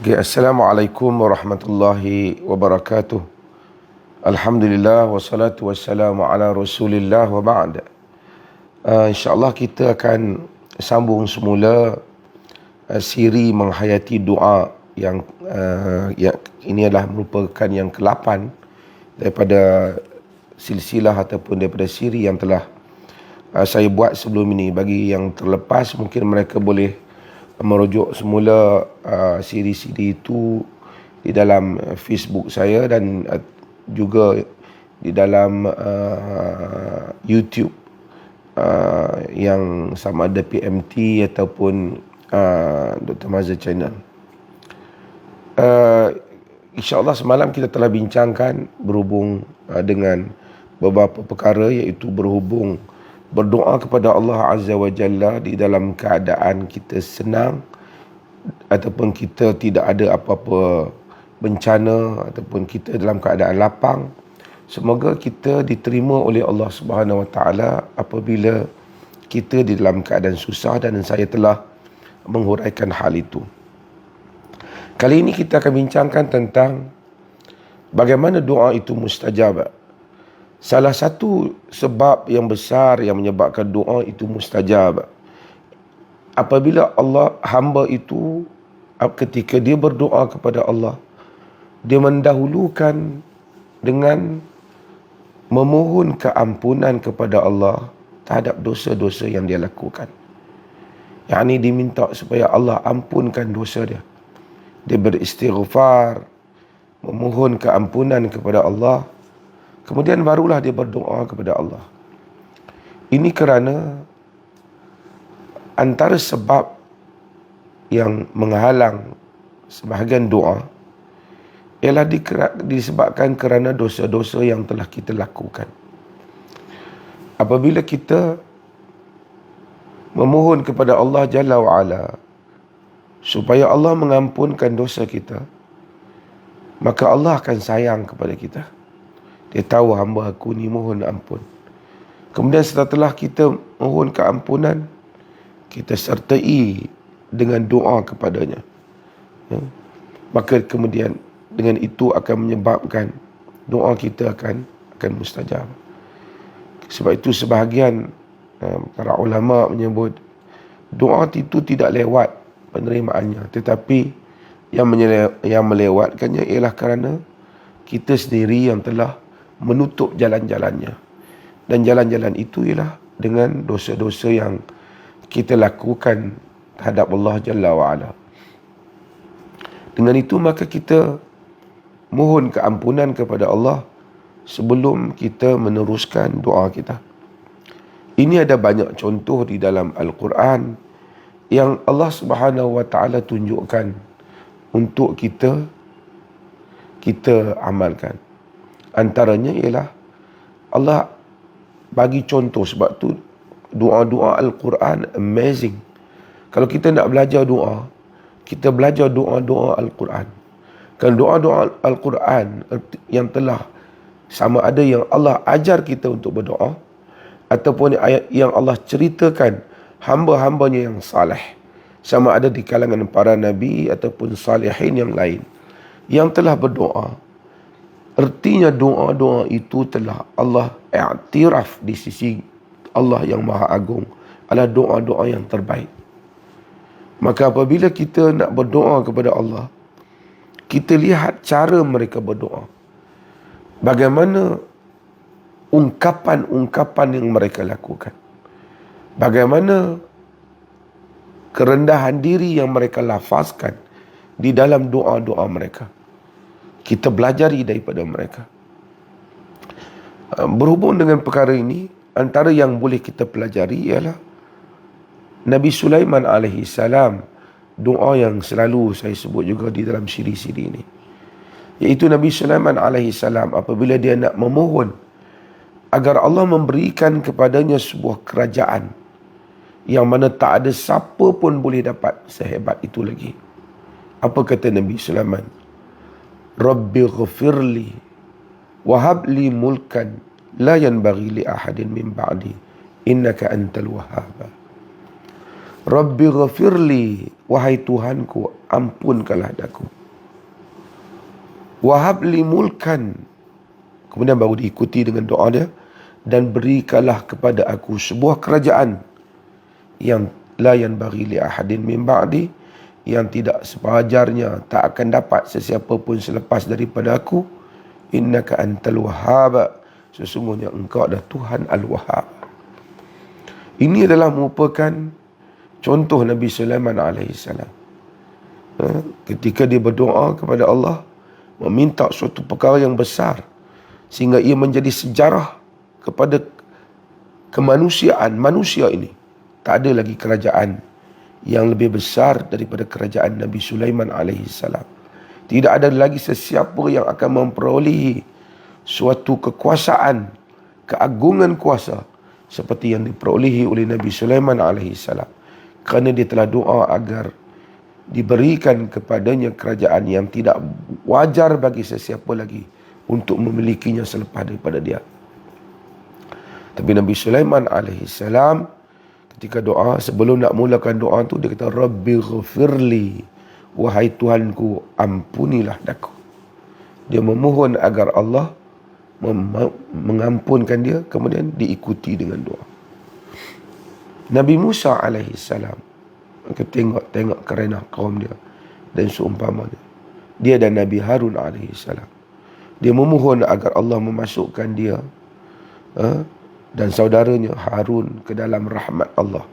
Okay, Assalamualaikum warahmatullahi wabarakatuh. Alhamdulillah wassalatu wassalamu ala Rasulillah wa ba'd. InsyaAllah kita akan sambung semula siri menghayati doa yang ini adalah merupakan yang ke-8 daripada silsilah ataupun daripada siri yang telah saya buat sebelum ini. Bagi yang terlepas, mungkin mereka boleh merujuk semula siri-siri itu di dalam Facebook saya dan juga di dalam YouTube yang sama ada PMT ataupun Dr. Mazhar Channel. InsyaAllah semalam kita telah bincangkan berhubung dengan beberapa perkara, iaitu berhubung berdoa kepada Allah Azza wa Jalla di dalam keadaan kita senang ataupun kita tidak ada apa-apa bencana ataupun kita dalam keadaan lapang. Semoga kita diterima oleh Allah Subhanahu wa taala apabila kita di dalam keadaan susah, dan saya telah menghuraikan hal itu. Kali ini kita akan bincangkan tentang bagaimana doa itu mustajab. Salah satu sebab yang besar yang menyebabkan doa itu mustajab, apabila Allah, hamba itu ketika dia berdoa kepada Allah, dia mendahulukan dengan memohon keampunan kepada Allah terhadap dosa-dosa yang dia lakukan. Yang ini diminta supaya Allah ampunkan dosa dia. Dia beristighfar, memohon keampunan kepada Allah. Kemudian barulah dia berdoa kepada Allah. Ini kerana antara sebab yang menghalang sebahagian doa ialah disebabkan kerana dosa-dosa yang telah kita lakukan. Apabila kita memohon kepada Allah Jalla wa'ala supaya Allah mengampunkan dosa kita, maka Allah akan sayang kepada kita. Dia tahu hamba aku ni mohon ampun. Kemudian setelah kita mohon keampunan, kita sertai dengan doa kepadanya. Maka kemudian dengan itu akan menyebabkan doa kita akan mustajab. Sebab itu sebahagian para ulama menyebut doa itu tidak lewat penerimaannya, tetapi yang melewatkannya ialah kerana kita sendiri yang telah menutup jalan-jalannya. Dan jalan-jalan itu ialah dengan dosa-dosa yang kita lakukan terhadap Allah Jalla wa'ala. Dengan itu maka kita mohon keampunan kepada Allah sebelum kita meneruskan doa kita. Ini ada banyak contoh di dalam Al-Quran yang Allah Subhanahu wa taala tunjukkan untuk kita amalkan. Antaranya ialah Allah bagi contoh. Sebab tu doa-doa Al-Quran amazing. Kalau kita nak belajar doa, kita belajar doa-doa Al-Quran. Kan doa-doa Al-Quran yang telah sama ada yang Allah ajar kita untuk berdoa, ataupun ayat yang Allah ceritakan hamba-hambanya yang saleh, sama ada di kalangan para nabi ataupun salihin yang lain yang telah berdoa. Artinya doa-doa itu telah Allah i'tiraf di sisi Allah yang Maha Agung adalah doa-doa yang terbaik. Maka apabila kita nak berdoa kepada Allah, kita lihat cara mereka berdoa. Bagaimana ungkapan-ungkapan yang mereka lakukan. Bagaimana kerendahan diri yang mereka lafazkan di dalam doa-doa mereka. Kita belajari daripada mereka. Berhubung dengan perkara ini, antara yang boleh kita pelajari ialah Nabi Sulaiman alaihi salam, doa yang selalu saya sebut juga di dalam siri-siri ini. Iaitu Nabi Sulaiman alaihi salam apabila dia nak memohon agar Allah memberikan kepadanya sebuah kerajaan yang mana tak ada siapa pun boleh dapat sehebat itu lagi. Apa kata Nabi Sulaiman? Rabbi ghafirli wahabli mulkan la yanbaghi li ahadin min ba'di innaka antal wahhab. Rabbi ghafirli, wahai Tuhanku, ampunkanlah daku. Wahab li mulkan, kemudian baru diikuti dengan doa dia, dan berikanlah kepada aku sebuah kerajaan yang la yanbaghi li ahadin min ba'di, yang tidak sepajarnya tak akan dapat sesiapa pun selepas daripada aku. Innaka antal wahhab, sesungguhnya engkau adalah Tuhan al-Wahhab. Ini adalah merupakan contoh Nabi Sulaiman alaihissalam. Ketika dia berdoa kepada Allah, meminta suatu perkara yang besar, sehingga ia menjadi sejarah kepada kemanusiaan. Manusia ini tak ada lagi kerajaan yang lebih besar daripada kerajaan Nabi Sulaiman alaihissalam. Tidak ada lagi sesiapa yang akan memperolehi suatu kekuasaan, keagungan kuasa seperti yang diperolehi oleh Nabi Sulaiman alaihissalam, kerana dia telah doa agar diberikan kepadanya kerajaan yang tidak wajar bagi sesiapa lagi untuk memilikinya selepas daripada dia. Tapi Nabi Sulaiman alaihissalam ketika doa, sebelum nak mulakan doa tu, dia kata, Rabbi ghafirli, wahai Tuhanku, ampunilah daku. Dia memohon agar Allah mengampunkan dia, kemudian diikuti dengan doa. Nabi Musa alaihissalam, tengok kerana kaum dia dan seumpamanya. Dia dan Nabi Harun alaihissalam, dia memohon agar Allah memasukkan dia dan saudaranya Harun ke dalam rahmat Allah.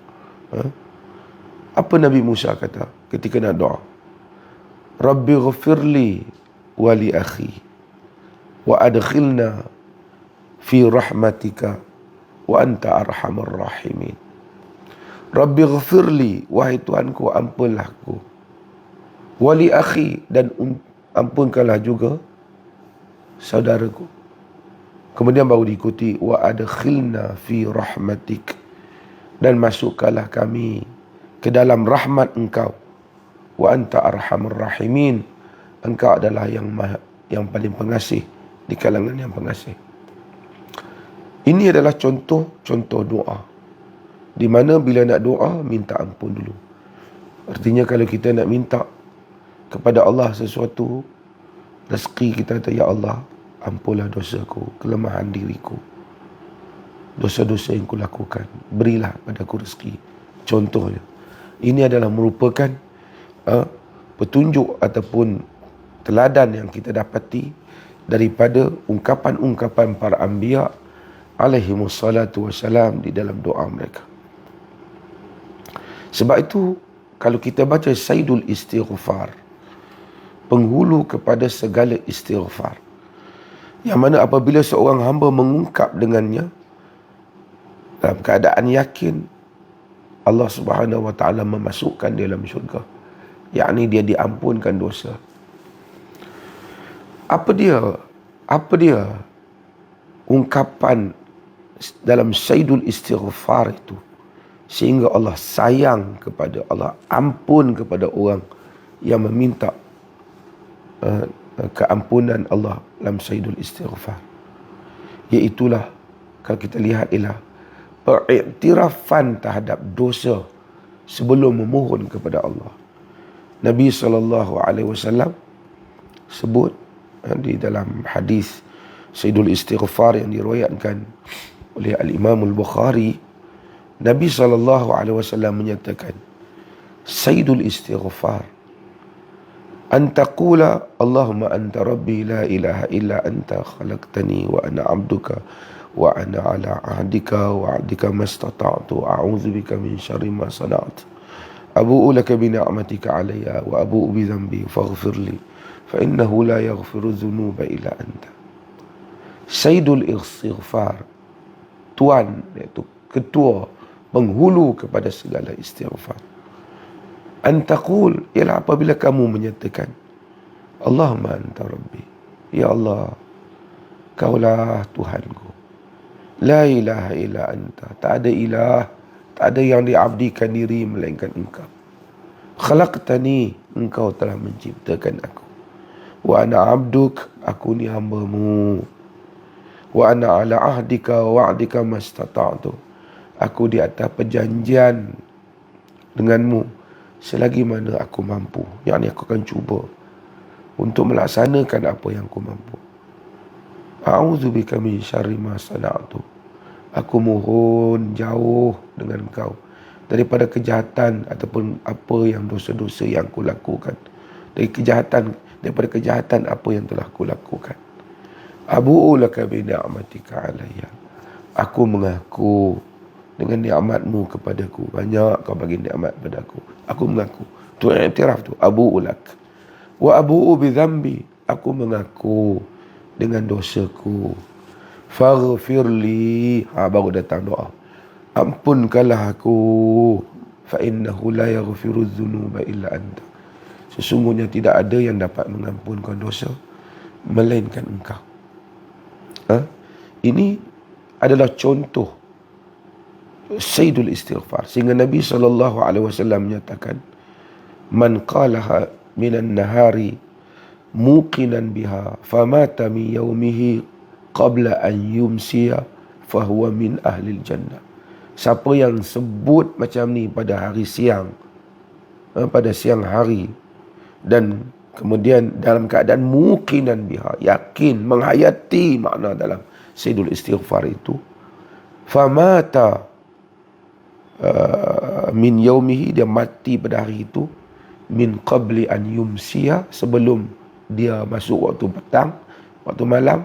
Apa Nabi Musa kata ketika nak doa? Rabbi ghafirli wa li akhi wa adkhilna fi rahmatika wa anta arhamar rahimin. Rabbi ghafirli, wahai Tuhanku, ampunlah aku. Wa li akhi, dan ampunkanlah juga saudaraku. Kemudian baru diikuti wa adkhilna fi rahmatik, dan masukkanlah kami ke dalam rahmat engkau. Wa anta arhamur rahimin, engkau adalah yang paling pengasih di kalangan yang pengasih. Ini adalah contoh doa, di mana bila nak doa, minta ampun dulu. Artinya kalau kita nak minta kepada Allah sesuatu, rezeki, kita kata, Ya Allah, ampunlah dosaku, kelemahan diriku, dosa-dosa yang kulakukan, berilah padaku rezeki. Contohnya, ini adalah merupakan petunjuk ataupun teladan yang kita dapati daripada ungkapan-ungkapan para anbiya alaihimussalatu wassalam di dalam doa mereka. Sebab itu, kalau kita baca Sayyidul Istighfar, penghulu kepada segala istighfar, yang mana apabila seorang hamba mengungkap dengannya dalam keadaan yakin, Allah Subhanahu wa taala memasukkan dia dalam syurga, yakni dia diampunkan dosa. Apa dia ungkapan dalam Sayyidul Istighfar itu sehingga Allah sayang kepada, Allah ampun kepada orang yang meminta keampunan Allah dalam Sayyidul Istighfar? Iaitulah, kalau kita lihat, ialah periktirafan terhadap dosa sebelum memohon kepada Allah. Nabi SAW sebut di dalam hadis Sayyidul Istighfar yang diriwayatkan oleh Al-Imam Al-Bukhari, Nabi SAW menyatakan, Sayyidul Istighfar an taqula Allahumma anta rabbi la ilaha illa anta khalaqtani wa ana abduka wa ana ala ahdika wa ahdika mastata'tu a'udzu bika min syarri ma sana'tu abu'u laka bi ni'matika alayya wa abu'u bi dhanbi faghfir li fa innahu la yaghfiru dhunuba illa anta. Sayyidul Istighfar, tuan, iaitu ketua, penghulu kepada segala istighfar. Antaqul, ialah apabila kamu menyatakan, Allahumma anta rabbi, Ya Allah, kaulah Tuhanku, la ilaha illa anta, tak ada ilah, tak ada yang diabdikan diri melainkan engkau. Khalaqtani, engkau telah menciptakan aku. Wa ana abduk, aku ni hambamu. Wa ana ala ahdika wa wa'dika mastata'tu, aku di atas perjanjian denganmu selagi mana aku mampu. Yakni aku akan cuba untuk melaksanakan apa yang aku mampu. A'udzubika min syarri ma sana'tu. Aku mohon jauh dengan Engkau daripada kejahatan ataupun apa yang dosa-dosa yang aku lakukan. Daripada kejahatan apa yang telah aku lakukan. Abu'u laka bi ni'matika alayya. Aku mengaku dengan nikmatmu kepadaku. Banyak kau bagi nikmat padaku. Aku mengaku. Tu i'tiraf tu. Abu'u lak. Wa abu'u bi dhanbi. Aku mengaku dengan dosaku. Faghfirli. Baru datang doa. Ampunkanlah aku. Fa innahu la yaghfiru dhunuba illa anta. Sesungguhnya tidak ada yang dapat mengampunkan dosa melainkan Engkau. Ini adalah contoh Sayyidul Istighfar. Sehingga Nabi SAW menyatakan, Man qalaha minan nahari muqinan biha famata min yawmihi qabla an yumsiya fahuwa min ahlil jannah. Siapa yang sebut macam ni pada hari siang, pada siang hari, dan kemudian dalam keadaan muqinan biha, yakin, menghayati makna dalam Sayyidul Istighfar itu, famata min yaumihi, dia mati pada hari itu, min qabli an yumsiya, sebelum dia masuk waktu petang, waktu malam,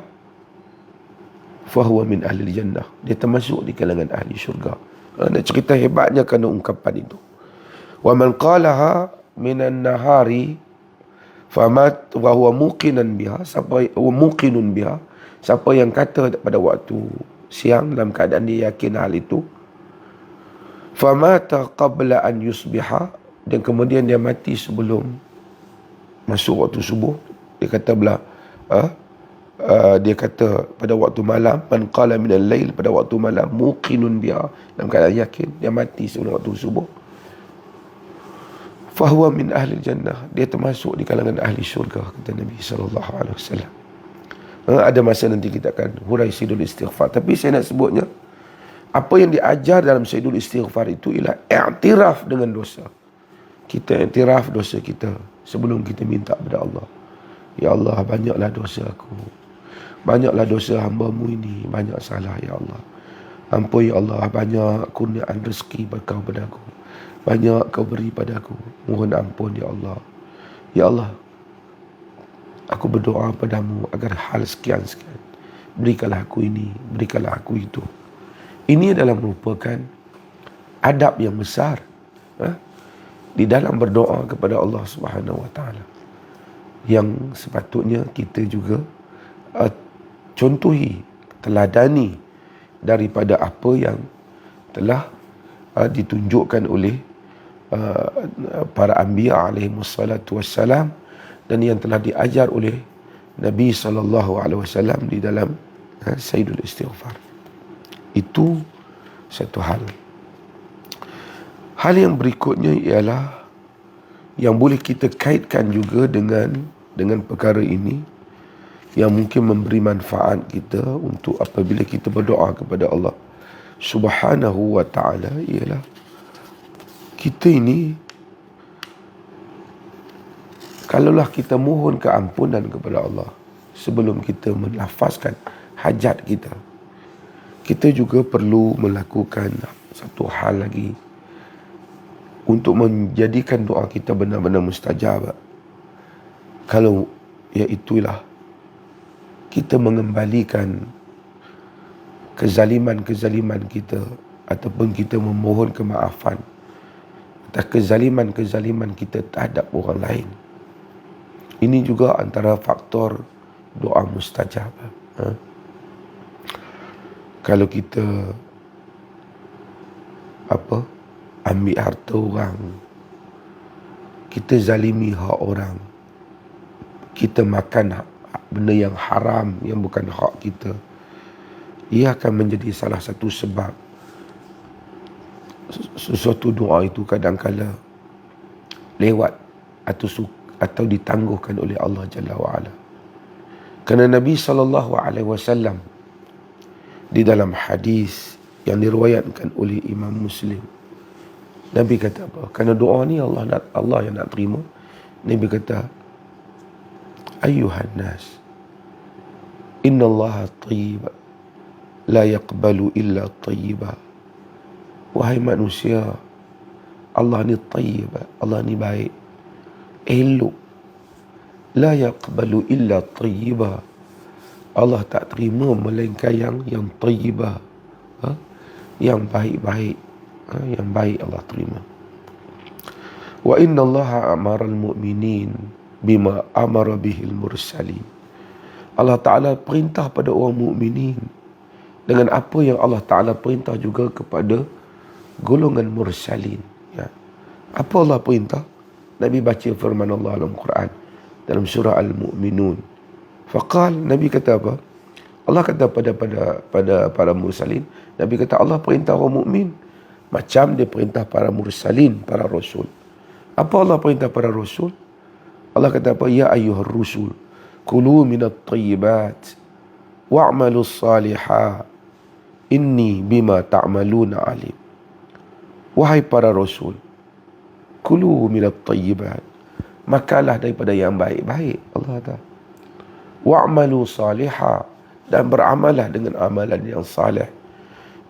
fahuwa min ahli jannah, dia termasuk di kalangan ahli syurga. Ada cerita hebatnya kerana ungkapan itu. Wa man qalaha minan nahari famat wa huwa muqinan biha, siapa muqinun biha, siapa yang kata pada waktu siang dalam keadaan dia yakin hal itu, famata qabla an yusbiha, dan kemudian dia mati sebelum masuk waktu subuh, dia kata dia kata pada waktu malam, man qala minal lail, pada waktu malam, muqinun biha, dalam keadaan yakin, dia mati sebelum waktu subuh, fahuwa min ahli jannah, dia termasuk di kalangan ahli syurga, kata Nabi SAW. Ada masa nanti kita akan hurai Sayyidul Istighfar, tapi saya nak sebutnya, apa yang diajar dalam Sayyidul Istighfar itu ialah i'tiraf dengan dosa. Kita i'tiraf dosa kita sebelum kita minta kepada Allah. Ya Allah, banyaklah dosa aku, banyaklah dosa hamba-Mu ini, banyak salah ya Allah. Ampun ya Allah, banyak kurniaan rezeki Kau padaku, banyak Kau beri padaku, mohon ampun ya Allah. Ya Allah, aku berdoa padamu agar hal sekian-sekian, berikanlah aku ini, berikanlah aku itu. Ini adalah merupakan adab yang besar di dalam berdoa kepada Allah Subhanahu Wa Taala, yang sepatutnya kita juga contohi, teladani daripada apa yang telah ditunjukkan oleh para anbiya alaihimussalatu wassalam, dan yang telah diajar oleh Nabi SAW di dalam Sayyidul Istighfar. Itu satu hal. Hal yang berikutnya ialah yang boleh kita kaitkan juga dengan perkara ini, yang mungkin memberi manfaat kita untuk apabila kita berdoa kepada Allah Subhanahu wa ta'ala, ialah kita ini, kalaulah kita mohon keampunan kepada Allah sebelum kita melafazkan hajat kita, kita juga perlu melakukan satu hal lagi untuk menjadikan doa kita benar-benar mustajab. Kalau iaitulah kita mengembalikan kezaliman-kezaliman kita, ataupun kita memohon kemaafan atas kezaliman-kezaliman kita terhadap orang lain. Ini juga antara faktor doa mustajab. Kalau kita ambil harta orang, kita zalimi hak orang, kita makan benda yang haram yang bukan hak kita, ia akan menjadi salah satu sebab sesuatu doa itu kadang-kala lewat atau ditangguhkan oleh Allah Jalla wa'ala. Kerana Nabi SAW di dalam hadis yang diriwayatkan oleh Imam Muslim, Nabi kata apa? Kerana doa ni Allah yang nak terima. Nabi kata, Ayuhan nas, inna Allah tayyib, la yaqbalu illa tayyiba. Wahai manusia, Allah ni tayyib, Allah ni baik, elok. La yaqbalu illa tayyiba. Allah tak terima melainkan yang tayyibah, yang baik-baik, yang baik Allah terima. Wa inna Allah amara al-mu'minin bima amara bihil mursalin. Allah Ta'ala perintah pada orang mukminin dengan apa yang Allah Ta'ala perintah juga kepada golongan mursalin. Ya. Apa Allah perintah? Nabi baca firman Allah dalam Quran, dalam surah Al-Mu'minun. Faqal, Nabi kata apa? Allah kata pada para mursalin, Nabi kata Allah perintah orang mukmin macam dia perintah para mursalin, para rasul. Apa Allah perintah para rasul? Allah kata apa? Ya ayyuhar rusul, kulu minat tayyibat wa'malus salihah, inni bima ta'maluna alim. Wahai para rasul, kulu minat tayyibat, makalah daripada yang baik-baik. Allah kata, wa'malu salihah, dan beramalah dengan amalan yang salih.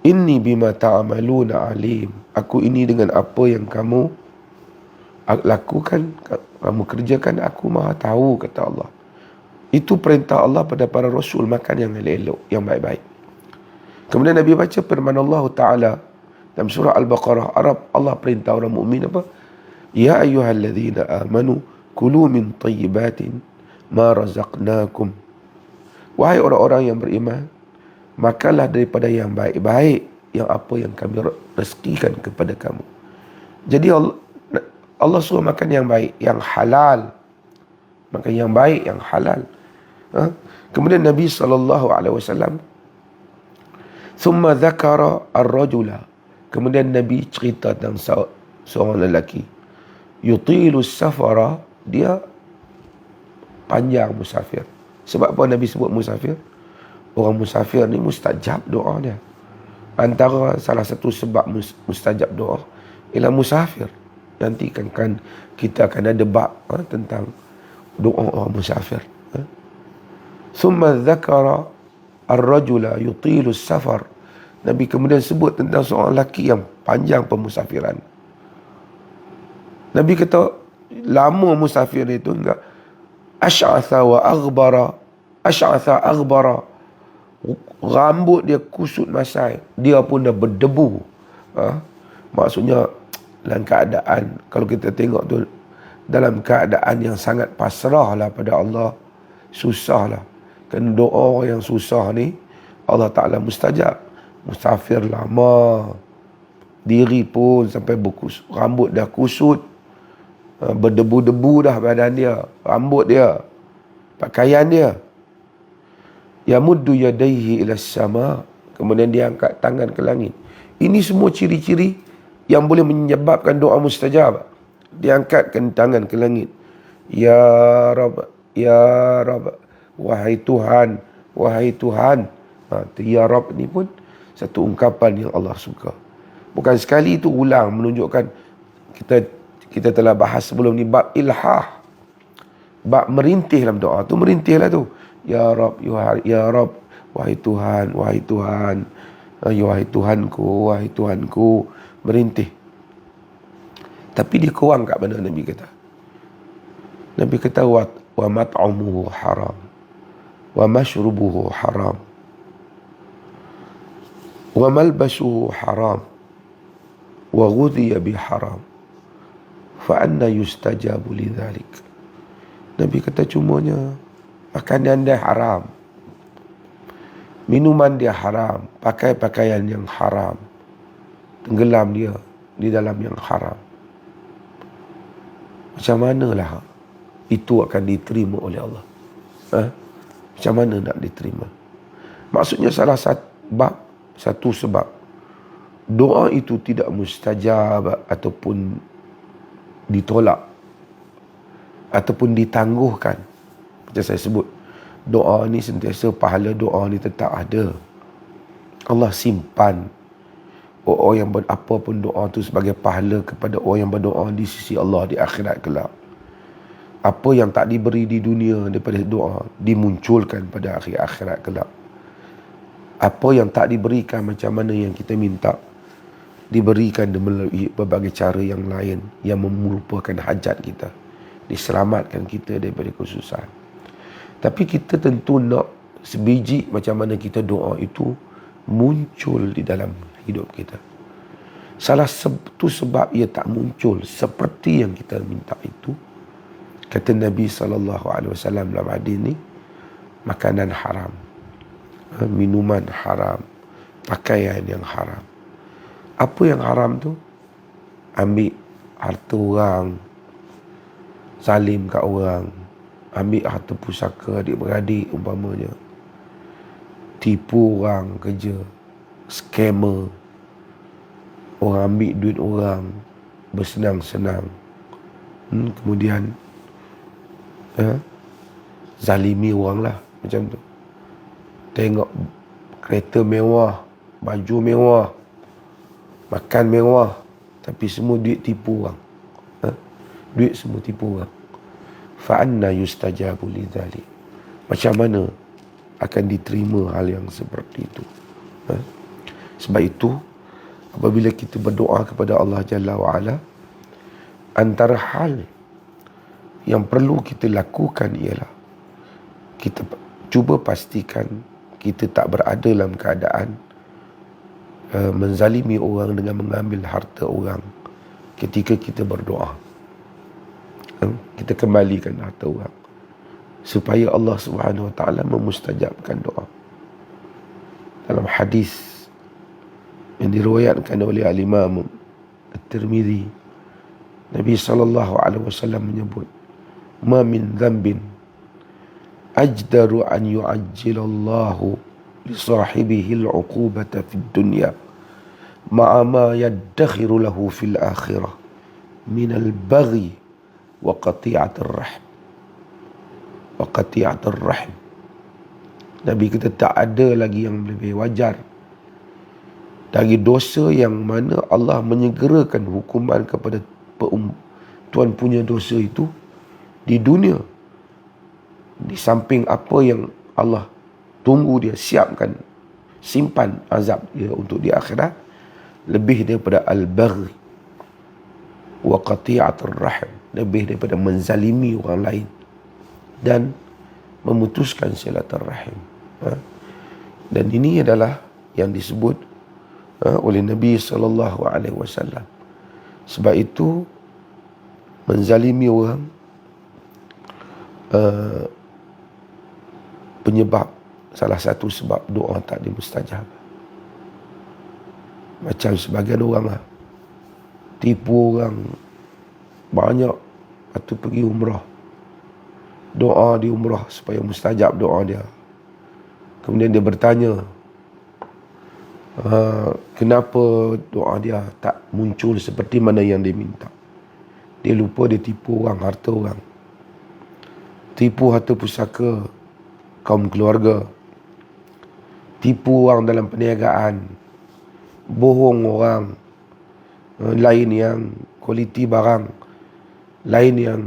Inni bima ta'maluna alim, aku ini dengan apa yang kamu lakukan, kamu kerjakan, aku maha tahu, kata Allah. Itu perintah Allah pada para rasul, makan yang elok, yang baik-baik. Kemudian Nabi baca firman Allah Ta'ala dalam surah Al-Baqarah, Allah perintah orang mukmin apa? Ya ayyuhalladzina amanu kulu min tayyibatin ma razaqnakum. Wahai orang-orang yang beriman, makanlah daripada yang baik-baik, yang apa yang kami rezekikan kepada kamu. Jadi Allah suruh makan yang baik, yang halal. Makan yang baik, yang halal. Kemudian Nabi SAW, thumma dhakara ar-rajula, kemudian Nabi cerita tentang seorang lelaki, yutilu safara, dia panjang musafir. Sebab apa Nabi sebut musafir? Orang musafir ni mustajab doa dia. Antara salah satu sebab mustajab doa ialah musafir. Nanti kan kita akan ada bab tentang doa orang musafir. Thumma dzakara ar-rajula yutilu safar. Nabi kemudian sebut tentang seorang lelaki yang panjang pemusafiran. Nabi kata lama musafir itu enggak. Ash'atha wa aghbara, ash'atha aghbara, rambut dia kusut masai, dia pun dah berdebu. Maksudnya dalam keadaan, kalau kita tengok tu, dalam keadaan yang sangat pasrah lah pada Allah, susah lah. Kerana doa yang susah ni Allah Ta'ala mustajab. Musafir lama, diri pun sampai berkusut, rambut dah kusut, berdebu-debu dah badan dia, rambut dia, pakaian dia. Yamuddu yadaihi ila sama, kemudian dia angkat tangan ke langit. Ini semua ciri-ciri yang boleh menyebabkan doa mustajab. Dia angkatkan tangan ke langit. Ya Rabb, ya Rabb, wahai Tuhan, wahai Tuhan. Ya Rabb ni pun satu ungkapan yang Allah suka. Bukan sekali itu ulang, menunjukkan kita telah bahas sebelum ni bab ilhah, bab merintih dalam doa tu, merintihlah tu. Ya Rabb, ya Rabb, wahai Tuhan, wahai Tuhan, wahai Tuhanku, wahai Tuhanku, merintih. Tapi dia kurang kat mana Nabi kata? Nabi kata wa mat'amuhu haram, wa mashrubuhu haram, wa malbasuhu haram, wa ghudhiya bi haram, fa anna yustajabu lidzalik. Nabi kata cumanya makanan dia haram, minuman dia haram, pakai pakaian yang haram, tenggelam dia di dalam yang haram. Macam manalah itu akan diterima oleh Allah? Macam mana nak diterima? Maksudnya salah satu sebab doa itu tidak mustajab ataupun ditolak ataupun ditangguhkan. Macam saya sebut, doa ni sentiasa, pahala doa ni tetap ada. Allah simpan orang yang apa pun doa tu sebagai pahala kepada orang yang berdoa di sisi Allah di akhirat kelak. Apa yang tak diberi di dunia daripada doa dimunculkan pada akhir akhirat kelak. Apa yang tak diberikan macam mana yang kita minta diberikan melalui berbagai cara yang lain yang merupakan hajat kita, diselamatkan kita daripada kesusahan. Tapi kita tentu nak sebiji macam mana kita doa itu muncul di dalam hidup kita. Salah satu sebab ia tak muncul seperti yang kita minta itu, kata Nabi SAW dalam hadis ni, makanan haram, minuman haram, pakaian yang haram. Apa yang haram tu? Ambil harta orang, zalim kat orang, ambil harta pusaka adik-beradik umpamanya, tipu orang kerja, scammer, orang ambil duit orang bersenang-senang, kemudian zalimi orang lah macam tu. Tengok kereta mewah, baju mewah, makan mewah, tapi semua duit tipu orang. Duit semua tipu orang. Fa'anna yustajabu lidzalik. Macam mana akan diterima hal yang seperti itu? Sebab itu, apabila kita berdoa kepada Allah Jalla wa'ala, antara hal yang perlu kita lakukan ialah kita cuba pastikan kita tak berada dalam keadaan menzalimi orang dengan mengambil harta orang ketika kita berdoa. Kita kembalikan harta orang supaya Allah Subhanahu Wa Taala memustajabkan doa. Dalam hadis yang diriwayatkan oleh Al-Imam At-Tirmidzi, Nabi SAW menyebut, "Ma min dhanbin ajdaru an yu'ajjilallahu li sahibihi al-'uqubata fid dunya ma'a ma yaddakhiru lahu fil akhirah min al-baghi wa qati'atir rahim." Wa qati'atir rahim. Nabi kata tak ada lagi yang lebih wajar dari dosa yang mana Allah menyegerakan hukuman kepada tuan punya dosa itu di dunia, di samping apa yang Allah tunggu dia siapkan, simpan azab dia untuk di akhirat, lebih daripada al-baghi wa qati'atur rahim, lebih daripada menzalimi orang lain dan memutuskan silaturahim. Dan ini adalah yang disebut oleh Nabi SAW. Sebab itu menzalimi orang penyebab, salah satu sebab doa tak dimustajab. Macam sebagian orang tipu orang banyak waktu pergi umrah, doa di umrah supaya mustajab doa dia. Kemudian dia bertanya, kenapa doa dia tak muncul seperti mana yang dia minta. Dia lupa dia tipu orang, harta orang, tipu harta pusaka kaum keluarga, tipu orang dalam perniagaan, bohong orang, lain yang kualiti barang, lain yang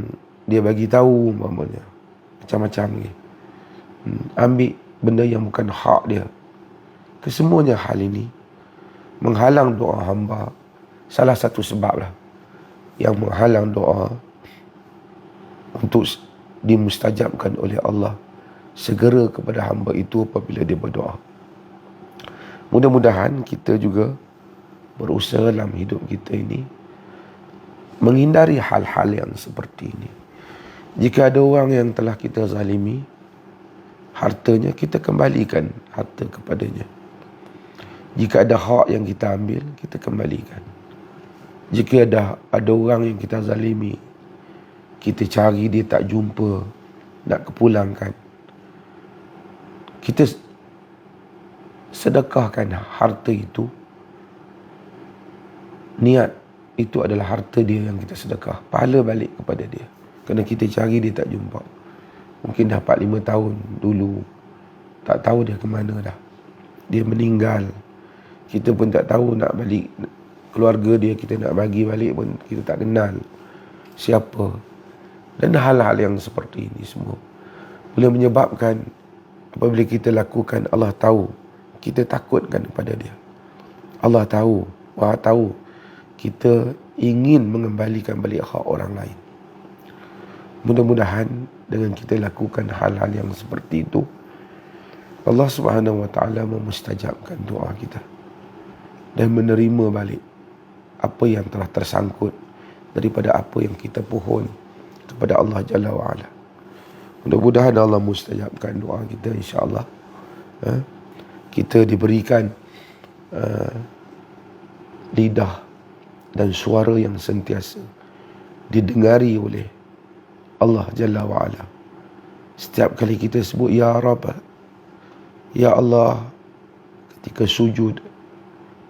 dia bagi tahu umpamanya, macam-macam ni. Ambil benda yang bukan hak dia. Kesemuanya hal ini menghalang doa hamba. Salah satu sebab lah yang menghalang doa untuk dimustajabkan oleh Allah segera kepada hamba itu apabila dia berdoa. Mudah-mudahan kita juga berusaha dalam hidup kita ini menghindari hal-hal yang seperti ini. Jika ada orang yang telah kita zalimi hartanya, kita kembalikan harta kepadanya. Jika ada hak yang kita ambil, kita kembalikan. Jika ada orang yang kita zalimi, kita cari dia tak jumpa, nak kepulangkan, kita sedekahkan harta itu. Niat itu adalah harta dia yang kita sedekah, pahala balik kepada dia. Kerana kita cari dia tak jumpa. Mungkin dah 4-5 tahun dulu, tak tahu dia ke mana dah. Dia meninggal. Kita pun tak tahu nak balik keluarga dia, kita nak bagi balik pun kita tak kenal siapa. Dan hal-hal yang seperti ini semua boleh menyebabkan apabila kita lakukan, Allah tahu kita takutkan kepada dia. Allah tahu, Maha tahu kita ingin mengembalikan balik hak orang lain. Mudah-mudahan dengan kita lakukan hal-hal yang seperti itu, Allah Subhanahu wa taala memustajabkan doa kita dan menerima balik apa yang telah tersangkut daripada apa yang kita pohon kepada Allah Jalla wa'ala. Mudah-mudahan Allah mustajabkan doa kita, insya-Allah. Kita diberikan lidah dan suara yang sentiasa didengari oleh Allah Jalla wa'ala. Setiap kali kita sebut Ya Rabb, Ya Allah, ketika sujud,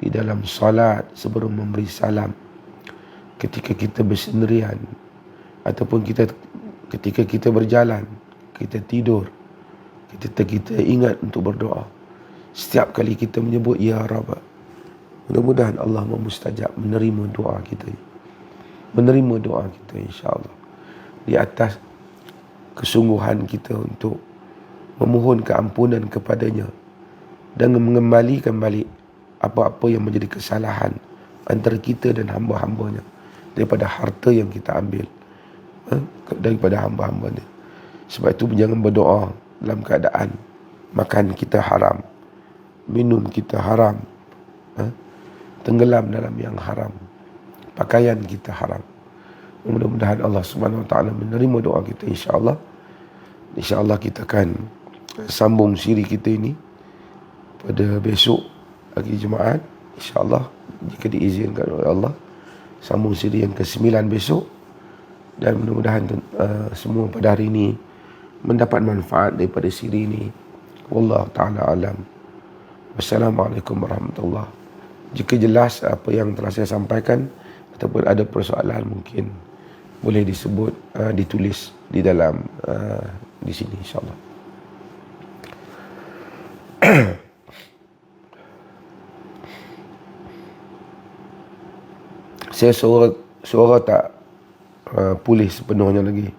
di dalam salat, sebelum memberi salam, ketika kita bersendirian, ataupun ketika kita berjalan, kita tidur, kita ingat untuk berdoa. Setiap kali kita menyebut Ya Rabb, mudah-mudahan Allah memustajab, menerima doa kita, menerima doa kita, insya-Allah, di atas kesungguhan kita untuk memohon keampunan kepadanya dan mengembalikan balik apa-apa yang menjadi kesalahan antara kita dan hamba-hambanya daripada harta yang kita ambil daripada hamba-hambanya. Sebab itu jangan berdoa dalam keadaan makan kita haram, minum kita haram, tenggelam dalam yang haram, pakaian kita haram. Mudah-mudahan Allah Subhanahu wa taala menerima doa kita, insya-Allah. Insya-Allah kita akan sambung siri kita ini pada besok hari Jumaat, insya-Allah, jika diizinkan oleh Allah, sambung siri yang ke-9 besok. Dan mudah-mudahan semua pada hari ini mendapat manfaat daripada siri ini. Wallahu ta'ala alam. Wassalamualaikum warahmatullahi. Jika jelas apa yang telah saya sampaikan ataupun ada persoalan, mungkin boleh disebut, ditulis di dalam di sini, insya-Allah. Saya suara tak pulih sepenuhnya lagi.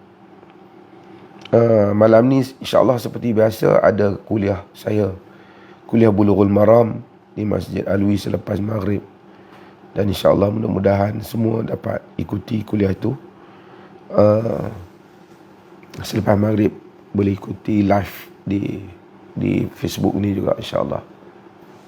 Malam ni insya-Allah seperti biasa ada kuliah saya, kuliah Bulughul Maram di Masjid Alwi selepas maghrib. Dan insya-Allah mudah-mudahan semua dapat ikuti kuliah itu. Selepas maghrib boleh ikuti live di Facebook ni juga, insya-Allah.